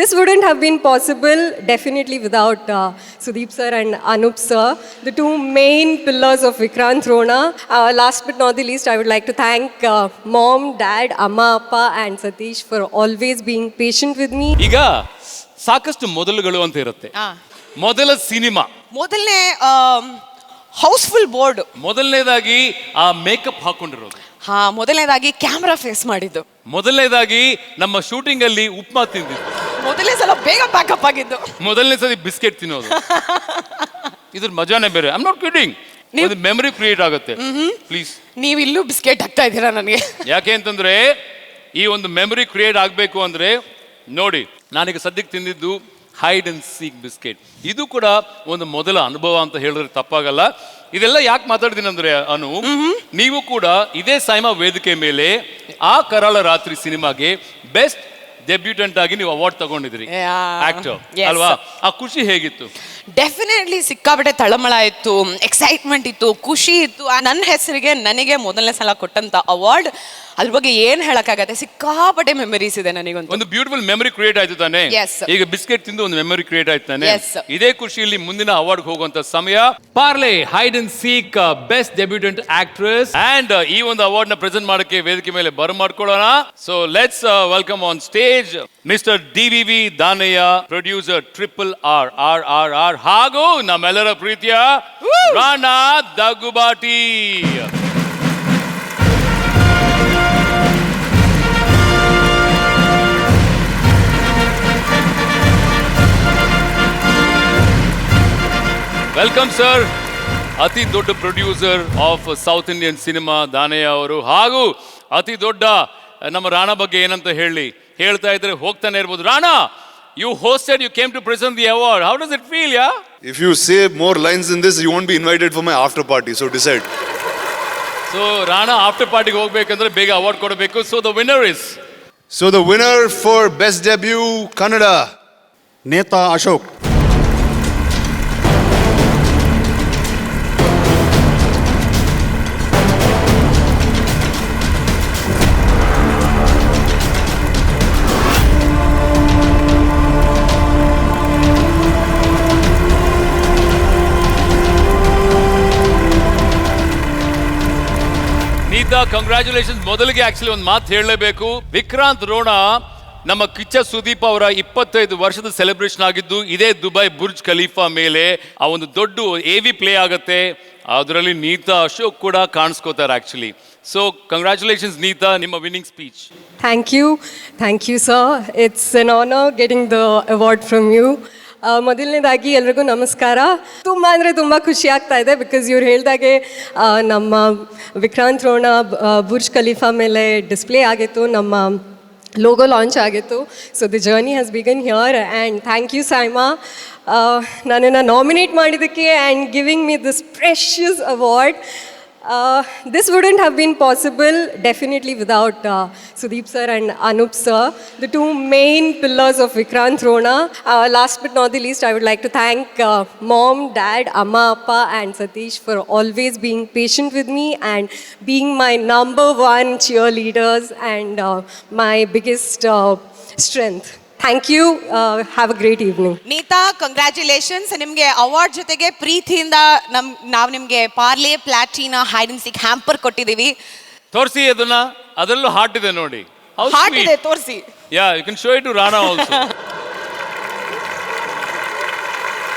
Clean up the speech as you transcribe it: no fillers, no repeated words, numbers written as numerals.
This wouldn't have been possible definitely without Sudeep sir and Anup sir, the two main pillars of Vikrant Rona. Last but not the least, I would like to thank mom, dad, amma, appa and Satish for always being patient with me. ಈಗ ಸಾಕಷ್ಟು ಮೊದಲುಗಳು ಅಂತ ಇರುತ್ತೆ. ಮೊದಲ cinema, ಮೊದಲನೇ house full board, ಮೊದಲನೇದಾಗಿ ಆ makeup ಹಾಕೊಂಡಿರೋದು, ಮೊದಲನೇದಾಗಿ camera face ಮಾಡಿದ್ದು, ಮೊದಲನೇದಾಗಿ ನಮ್ಮ ಶೂಟಿಂಗ್ ಅಲ್ಲಿ ಉಪ್ಮಾ ತಿಂದಿದ್ದು, ಮೊದಲನೇ ಸಲ ಬೇಗ ಪ್ಯಾಕಪ್ ಆಗಿದ್ದು, ಮೊದಲನೇ ಸತಿ ಬಿಸ್ಕೆಟ್ ತಿನ್ನೋದು. ಇದ್ರ ಮಜಾನೇ ಬೇರೆ. I am not kidding. ಒಂದು ಮೆಮರಿ ಕ್ರಿಯೇಟ್ ಆಗುತ್ತೆ. ಪ್ಲೀಸ್, ನೀವು ಇಲ್ಲೂ ಬಿಸ್ಕೆಟ್ ಹಾಕ್ತಾ ಇದ್ದೀರಾ ನನಗೆ. ಯಾಕೆ ಅಂತಂದ್ರೆ ಈ ಒಂದು ಮೆಮರಿ ಕ್ರಿಯೇಟ್ ಆಗಬೇಕು ಅಂದ್ರೆ ನೋಡಿ, ನಾನೀಗ ಸದ್ಯಕ್ಕೆ ತಿಂದಿದ್ದು ಹೈಡ್ ಅಂಡ್ ಸೀಕ್ ಬಿಸ್ಕೆಟ್. ಇದು ಕೂಡ ಒಂದು ಮೊದಲ ಅನುಭವ ಅಂತ ಹೇಳಿದ್ರೆ ತಪ್ಪಾಗಲ್ಲ. ಇದೆಲ್ಲ ಯಾಕೆ ಮಾತಾಡ್ತೀನಿ ಅಂದ್ರೆ ಅನು, ನೀವು ಕೂಡ ಇದೇ ಸೈಮಾ ವೇದಿಕೆ ಮೇಲೆ ಆ ಕರಾಳ ರಾತ್ರಿ ಸಿನಿಮಾಗೆ ಬೆಸ್ಟ್ ಡೆಬ್ಯೂಟೆಂಟ್ ಆಗಿ ನೀವು ಅವಾರ್ಡ್ ತಗೊಂಡಿದ್ರಿ, ಆಕ್ಟರ್ ಅಲ್ವಾ? ಆ ಖುಷಿ ಹೇಗಿತ್ತು? ಡೆಫಿನೆಟ್ಲಿ ಸಿಕ್ಕಾಪಟ್ಟೆ ತಳಮಳ ಇತ್ತು, ಎಕ್ಸೈಟ್ಮೆಂಟ್ ಇತ್ತು, ಖುಷಿ ಇತ್ತು. ನನ್ನ ಹೆಸರಿಗೆ ನನಗೆ ಮೊದಲನೇ ಸಲ ಕೊಟ್ಟಂತ ಅವಾರ್ಡ್, ಅದ್ರ ಬಗ್ಗೆ ಏನ್ ಹೇಳಕ್ಕಾಗತ್ತೆ, ಸಿಕ್ಕಾಪಟ್ಟೆ ಮೆಮರೀಸ್ ಇದೆ ನನಗೊಂದು. ಒಂದು ಬ್ಯೂಟಿಫುಲ್ ಮೆಮರಿ ಕ್ರಿಯೇಟ್ ಆಯ್ತು ತಾನೆ. ಈಗ ಬಿಸ್ಕೆಟ್ ತಿಂದು ಒಂದು ಮೆಮರಿ ಕ್ರಿಯೇಟ್ ಆಯ್ತು ತಾನೆ. ಇದೇ ಖುಷಿಯಲ್ಲಿ ಮುಂದಿನ ಅವಾರ್ಡ್ ಹೋಗುವಂತ ಸಮಯ. Parle Hide and Seek best debutante actress and ಈ ಒಂದು ಅವಾರ್ಡ್ ನ ಪ್ರೆಸೆಂಟ್ ಮಾಡಕ್ಕೆ ವೇದಿಕೆ ಮೇಲೆ ಬರ್ಮಾಡ್ಕೊಳ್ಳೋಣ. So let's welcome on stage mister DVV Danayya, producer RRR ಹಾಗೂ ನಮ್ಮೆಲ್ಲರ ಪ್ರೀತಿಯ ರಾಣಾ ದಗ್ಗುಬಾಟಿ. Welcome sir. ಅತಿ ದೊಡ್ಡ producer of south Indian cinema Danayya ಅವರು, ಹಾಗೂ ಅತಿ ದೊಡ್ಡ ನಮ್ಮ ರಾಣಾ ಬಗ್ಗೆ ಏನಂತ ಹೇಳ್ತಾ ಇದ್ರೆ ಹೋಗ್ತಾನೆ ಇರ್ಬೋದು. Rana, you hosted, you came to present the award. How does it feel, yeah? If you say more lines than this, you won't be invited for my after party, so decide. So Rana after party ge hogbekandre bega award kodabeku. So the winner is, So the winner for best debut Kannada, Netha Ashok. Neeta, congratulations. ಮೊದಲಿಗೆ actually ಒಂದು ಮಾತು ಹೇಳಲೇಬೇಕು. ವಿಕ್ರಾಂತ್ ರೋಣ ನಮ್ಮ ಕಿಚ್ಚ ಸುದೀಪ್ ಅವರ 25 ವರ್ಷದ celebration ಆಗಿದ್ದು ಇದೇ Dubai Burj Khalifa ಮೇಲೆ. ಆ ಒಂದು ದೊಡ್ಡ AV ಪ್ಲೇ ಆಗುತ್ತೆ, ಅದರಲ್ಲಿ ನೀತಾ ಅಶೋಕ್ ಕೂಡ ಕಾಣಿಸ್ಕೋತಾರೆ ಆಕ್ಚುಲಿ. ಸೊ ಕಂಗ್ರ್ಯಾಚುಲೇಷನ್ಸ್ ನೀತಾ, ನಿಮ್ಮ winning speech. Thank you sir. It's an honor getting the award from you. ಮೊದಲನೇದಾಗಿ ಎಲ್ರಿಗೂ ನಮಸ್ಕಾರ. ತುಂಬ ಖುಷಿ ಆಗ್ತಾ ಇದೆ, ಬಿಕಾಸ್ ಇವ್ರು ಹೇಳ್ದಾಗೆ ನಮ್ಮ ವಿಕ್ರಾಂತ್ ರೋಣ ಬುರ್ಜ್ ಖಲೀಫಾ ಮೇಲೆ ಡಿಸ್ಪ್ಲೇ ಆಗಿತ್ತು, ನಮ್ಮ ಲೋಗೋ ಲಾಂಚ್ ಆಗಿತ್ತು. So the journey has begun here and thank you SIIMA, ನನ್ನನ್ನು ನಾಮಿನೇಟ್ ಮಾಡಿದ್ದಕ್ಕೆ and giving me this precious award. This wouldn't have been possible definitely without Sudeep sir and Anup sir, the two main pillars of Vikrant Rona. Last but not the least, I would like to thank mom, dad, amma, appa and Satish for always being patient with me and being my number one cheerleaders and my biggest strength. Thank you. Have a great evening. Neeta, congratulations. ನಿಮಗೆ award ಜೊತೆಗೆ ಪ್ರೀತಿಯಿಂದ ನಾವು ನಿಮಗೆ Parle Platina Hide and Seek hamper ಕೊಟ್ಟಿದ್ದೀವಿ. ತೋರಿಸಿ ಅದನ್ನ, ಅದರಲ್ಲೂ heart ಇದೆ ನೋಡಿ. ಹಾರ್ಟ್ ಇದೆ, ತೋರಿಸಿ. Ya, you can show it to Rana also.